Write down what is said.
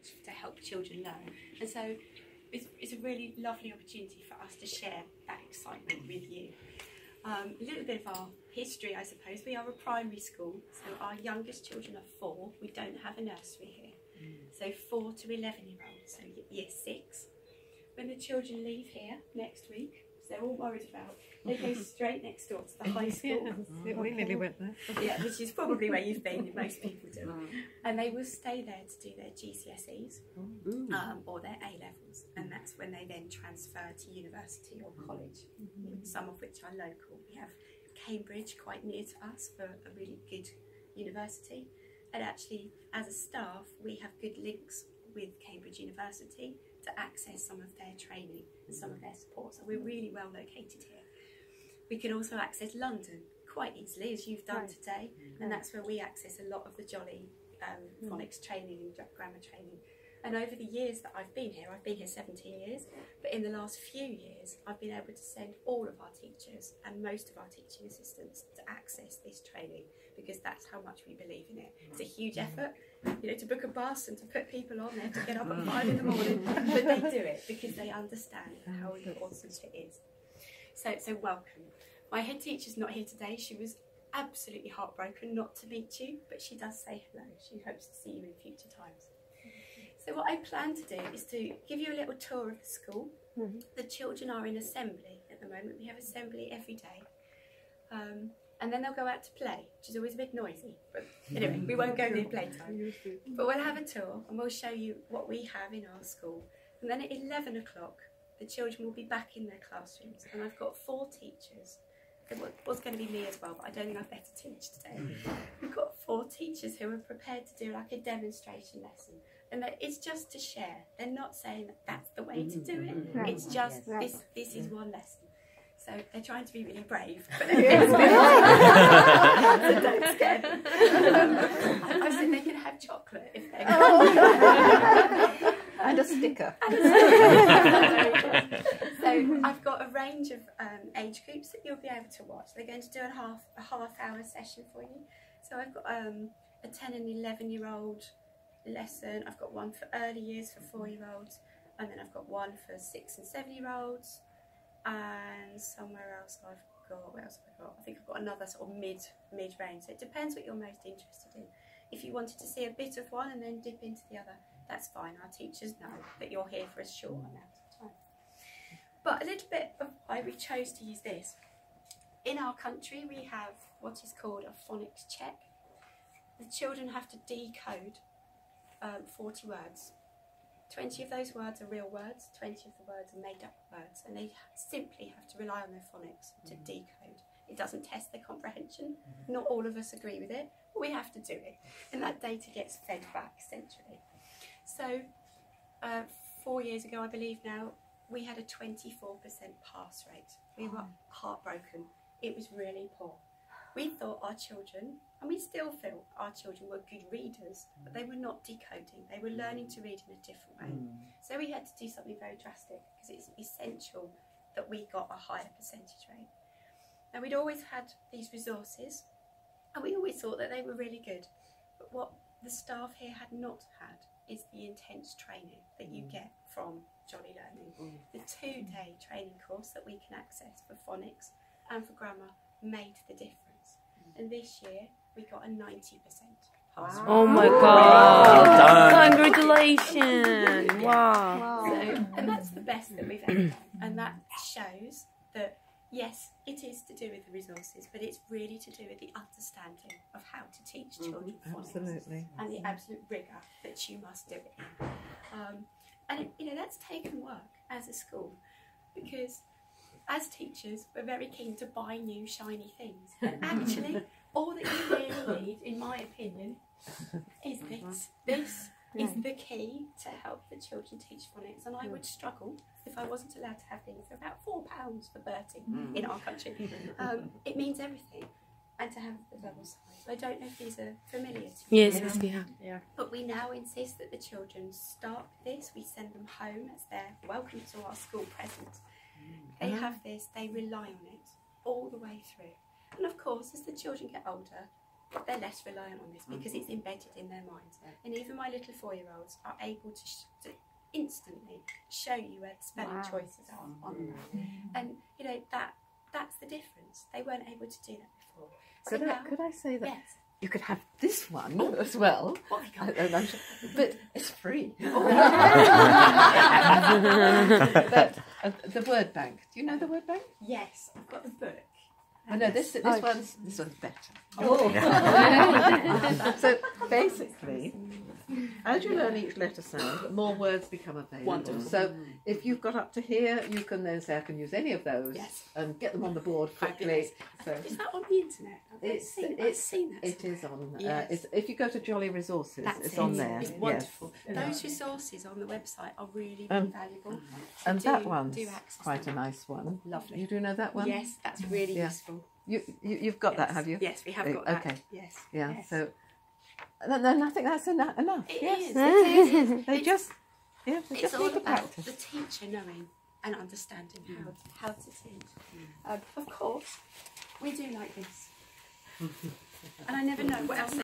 teach to help children learn. And so it's a really lovely opportunity for us to share that excitement with you. A little bit of our history, I suppose. We are a primary school, so our youngest children are 4. We don't have a nursery here. So 4 to 11-year-olds, so year 6. When the children leave here next week, they're all worried about, they go straight next door to the high school. Yes, we nearly went there. Yeah, which is probably where you've been, most people do. And they will stay there to do their GCSEs or their A-levels, and that's when they then transfer to university or college, some of which are local. We have Cambridge quite near to us for a really good university, and actually as a staff we have good links with Cambridge University to access some of their training and some of their support, so we're really well located here. We can also access London quite easily, as you've done today, and that's where we access a lot of the Jolly Phonics training and grammar training. And over the years that I've been here 17 years, but in the last few years I've been able to send all of our teachers and most of our teaching assistants to access this training, because that's how much we believe in it. It's a huge effort, you know, to book a bus and to put people on there to get up at 5 in the morning, but they do it because they understand how important it is. So welcome. My head teacher's not here today. She was absolutely heartbroken not to meet you, but she does say hello. She hopes to see you in future times. So what I plan to do is to give you a little tour of the school. The children are in assembly at the moment. We have assembly every day. And then they'll go out to play, which is always a bit noisy. But anyway, we won't go near playtime. But we'll have a tour and we'll show you what we have in our school. And then at 11 o'clock, the children will be back in their classrooms. And I've got 4 teachers. It was going to be me as well, but I don't think I've better teach today. We've got 4 teachers who are prepared to do like a demonstration lesson. And it's just to share. They're not saying that that's the way to do it. It's just this is one lesson. So they're trying to be really brave, but they're getting so don't scare them. I said they can have chocolate if they want. And a sticker. So I've got a range of age groups that you'll be able to watch. They're going to do a half-hour session for you. So I've got a 10 and 11-year-old lesson. I've got one for early years for 4-year-olds, and then I've got one for 6 and 7-year-olds. And somewhere else I've got, what else have I got? I think I've got another sort of mid-range. So it depends what you're most interested in. If you wanted to see a bit of one and then dip into the other, that's fine. Our teachers know that you're here for a short amount of time. But a little bit of why we chose to use this. In our country we have what is called a phonics check. The children have to decode 40 words. 20 of those words are real words, 20 of the words are made up words, and they simply have to rely on their phonics to decode. It doesn't test their comprehension. Not all of us agree with it, but we have to do it. And that data gets fed back, essentially. So 4 years ago, I believe now, we had a 24% pass rate. We were heartbroken. It was really poor. We thought our children, and we still feel our children were good readers, but they were not decoding. They were learning to read in a different way. So we had to do something very drastic, because it's essential that we got a higher percentage rate. Now we'd always had these resources, and we always thought that they were really good. But what the staff here had not had is the intense training that you get from Jolly Learning. The 2-day training course that we can access for phonics and for grammar made the difference. And this year we got a 90% pass rate. Oh my God! Congratulations! Wow! So, and that's the best that we've ever done. And that shows that yes, it is to do with the resources, but it's really to do with the understanding of how to teach children phonics. Absolutely. And the absolute rigour that you must do it in. And you know, that's taken work as a school, because as teachers, we're very keen to buy new shiny things. And actually, all that you really need, in my opinion, is this. This is the key to help the children teach phonics. And I would struggle if I wasn't allowed to have things. They're about £4 for Bertie in our country. It means everything. And to have the double size. I don't know if these are familiar to you. Yes, we have. Yeah. But we now insist that the children start this. We send them home as their welcome to our school present. They have this, they rely on it all the way through. And of course, as the children get older, they're less reliant on this because it's embedded in their minds. And even my little 4-year-olds are able to instantly show you where the spelling choices are on that. And you know that's the difference. They weren't able to do that before. So Could I say that? Yes. You could have this one as well, What have you got? I'm sure, but it's free. But the word bank. Do you know the word bank? Yes, I've got the book. Oh no, this one's better. Oh. So basically, as you learn each letter sound, more words become available. Wonderful. So if you've got up to here, you can then say I can use any of those Yes. and get them on the board quickly. Fabulous. So Is that on the internet? I've seen that. it is on. Yes. If you go to Jolly Resources, That's it's on there. It's yes. wonderful. Those resources on the website are really, really valuable. So And that one's access quite them. a nice one. Lovely. You do know that one? Yes, that's really useful. You've got that, have you? Yes, we have got that. Okay. Yes. Yeah. Yes. So then I think that's enough. It Yes. is. It is. They It's- just It's need all to about practice. the teacher knowing and understanding how to teach. Of course, we do like this. And I never know what else